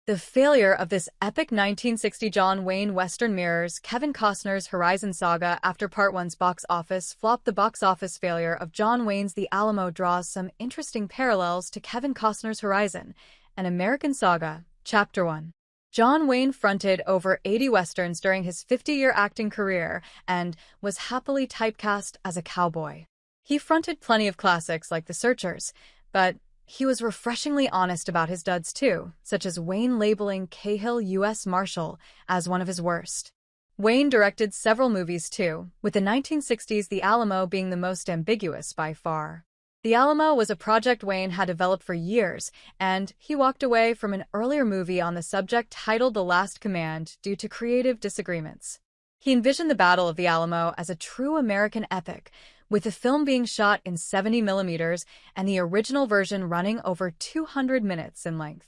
The failure of this epic 1960 John Wayne Western mirrors Kevin Costner's Horizon Saga after Part 1's box office flop. The box office failure of John Wayne's The Alamo draws some interesting parallels to Kevin Costner's Horizon, an American Saga, Chapter 1. John Wayne fronted over 80 westerns during his 50-year acting career and was happily typecast as a cowboy. He fronted plenty of classics like The Searchers, but he was refreshingly honest about his duds too, such as Wayne labeling Cahill U.S. Marshal as one of his worst. Wayne directed several movies too, with the 1960s The Alamo being the most ambiguous by far. The Alamo was a project Wayne had developed for years, and he walked away from an earlier movie on the subject titled The Last Command due to creative disagreements. He envisioned the Battle of the Alamo as a true American epic, with the film being shot in 70mm and the original version running over 200 minutes in length.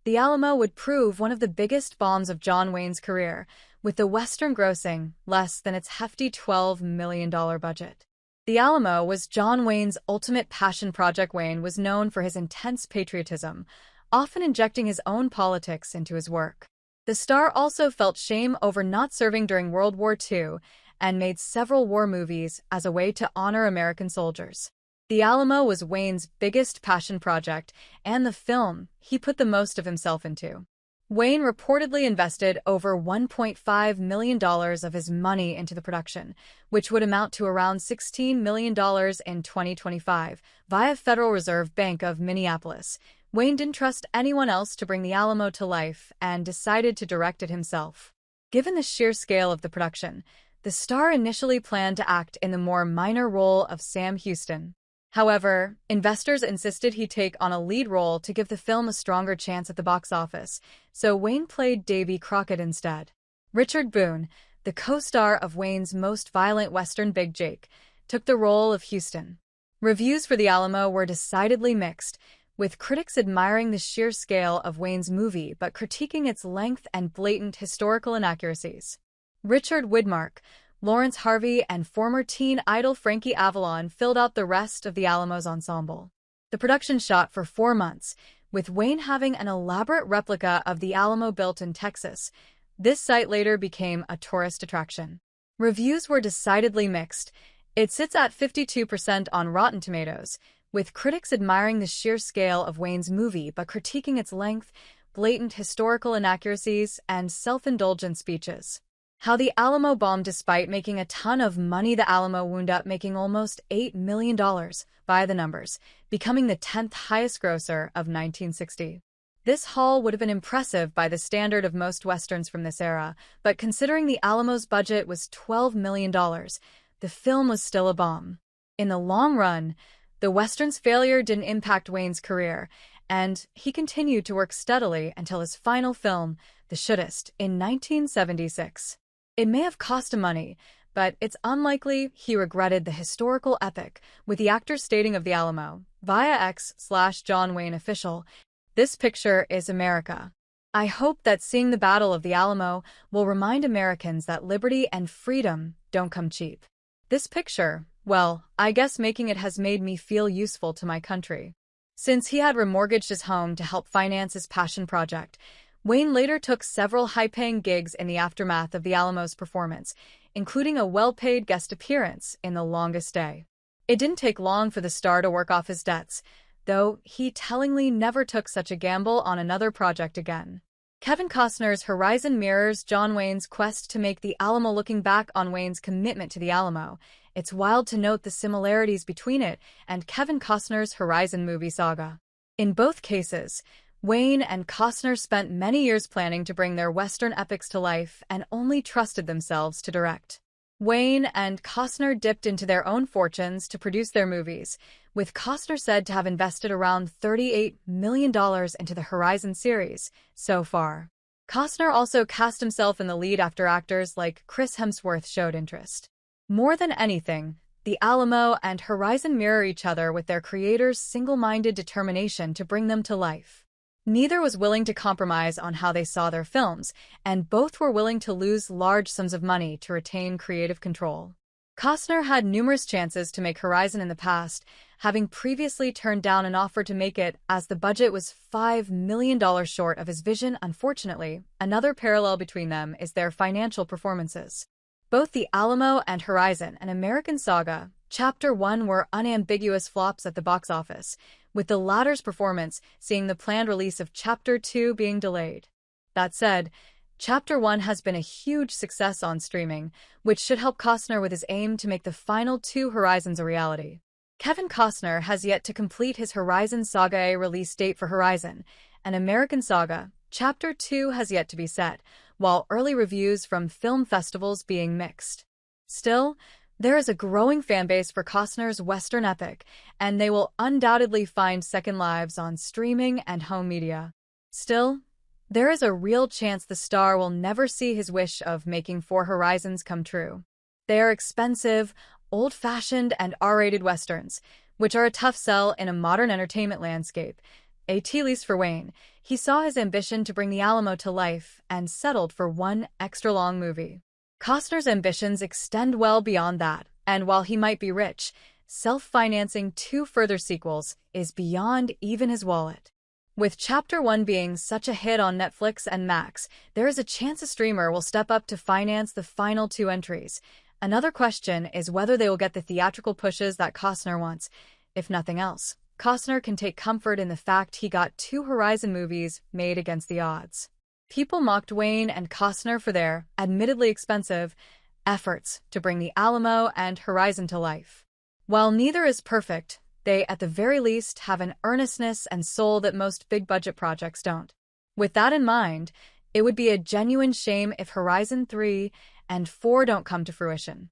The Alamo would prove one of the biggest bombs of John Wayne's career, with the Western grossing less than its hefty $12 million budget. The Alamo was John Wayne's ultimate passion project. Wayne was known for his intense patriotism, often injecting his own politics into his work. The star also felt shame over not serving during World War II and made several war movies as a way to honor American soldiers. The Alamo was Wayne's biggest passion project and the film he put the most of himself into. Wayne reportedly invested over $1.5 million of his money into the production, which would amount to around $16 million in 2025, via Federal Reserve Bank of Minneapolis. Wayne didn't trust anyone else to bring the Alamo to life and decided to direct it himself. Given the sheer scale of the production, the star initially planned to act in the more minor role of Sam Houston. However, investors insisted he take on a lead role to give the film a stronger chance at the box office, so Wayne played Davy Crockett instead. Richard Boone, the co-star of Wayne's most violent Western Big Jake, took the role of Houston. Reviews for The Alamo were decidedly mixed, with critics admiring the sheer scale of Wayne's movie but critiquing its length and blatant historical inaccuracies. Richard Widmark, Lawrence Harvey, and former teen idol Frankie Avalon filled out the rest of the Alamo's ensemble. The production shot for 4 months, with Wayne having an elaborate replica of the Alamo built in Texas. This site later became a tourist attraction. Reviews were decidedly mixed. It sits at 52% on Rotten Tomatoes, with critics admiring the sheer scale of Wayne's movie but critiquing its length, blatant historical inaccuracies, and self-indulgent speeches. How the Alamo bombed. Despite making a ton of money, the Alamo wound up making almost $8 million by the numbers, becoming the 10th highest grosser of 1960. This haul would have been impressive by the standard of most westerns from this era, but considering the Alamo's budget was $12 million, the film was still a bomb. In the long run, the western's failure didn't impact Wayne's career, and he continued to work steadily until his final film, The Shootist, in 1976. It may have cost him money, but it's unlikely he regretted the historical epic, with the actor stating of the Alamo, via X/John Wayne Official, "This picture is America. I hope that seeing the Battle of the Alamo will remind Americans that liberty and freedom don't come cheap. This picture, well, I guess making it has made me feel useful to my country." Since he had remortgaged his home to help finance his passion project, Wayne later took several high-paying gigs in the aftermath of the Alamo's performance, including a well-paid guest appearance in The Longest Day. It didn't take long for the star to work off his debts, though he tellingly never took such a gamble on another project again. Kevin Costner's Horizon mirrors John Wayne's quest to make the Alamo. Looking back on Wayne's commitment to the Alamo, it's wild to note the similarities between it and Kevin Costner's Horizon movie Saga. In both cases, Wayne and Costner spent many years planning to bring their Western epics to life and only trusted themselves to direct. Wayne and Costner dipped into their own fortunes to produce their movies, with Costner said to have invested around $38 million into the Horizon series so far. Costner also cast himself in the lead after actors like Chris Hemsworth showed interest. More than anything, The Alamo and Horizon mirror each other with their creators' single-minded determination to bring them to life. Neither was willing to compromise on how they saw their films, and both were willing to lose large sums of money to retain creative control. Costner had numerous chances to make Horizon in the past, having previously turned down an offer to make it as the budget was $5 million short of his vision. Unfortunately, another parallel between them is their financial performances. Both The Alamo and Horizon, an American Saga, Chapter 1 were unambiguous flops at the box office, with the latter's performance seeing the planned release of Chapter 2 being delayed. That said, Chapter 1 has been a huge success on streaming, which should help Costner with his aim to make the final two Horizons a reality. Kevin Costner has yet to complete his Horizon Saga release date for Horizon, an American Saga. Chapter 2 has yet to be set, while early reviews from film festivals being mixed. Still, there is a growing fanbase for Costner's Western epic, and they will undoubtedly find second lives on streaming and home media. Still, there is a real chance the star will never see his wish of making 4 Horizons come true. They are expensive, old-fashioned, and R-rated westerns, which are a tough sell in a modern entertainment landscape. At least for Wayne, he saw his ambition to bring the Alamo to life and settled for one extra-long movie. Costner's ambitions extend well beyond that, and while he might be rich, self-financing 2 further sequels is beyond even his wallet. With Chapter 1 being such a hit on Netflix and Max, there is a chance a streamer will step up to finance the final 2 entries. Another question is whether they will get the theatrical pushes that Costner wants. If nothing else, Costner can take comfort in the fact he got 2 Horizon movies made against the odds. People mocked Wayne and Costner for their, admittedly expensive, efforts to bring the Alamo and Horizon to life. While neither is perfect, they at the very least have an earnestness and soul that most big-budget projects don't. With that in mind, it would be a genuine shame if Horizon 3 and 4 don't come to fruition.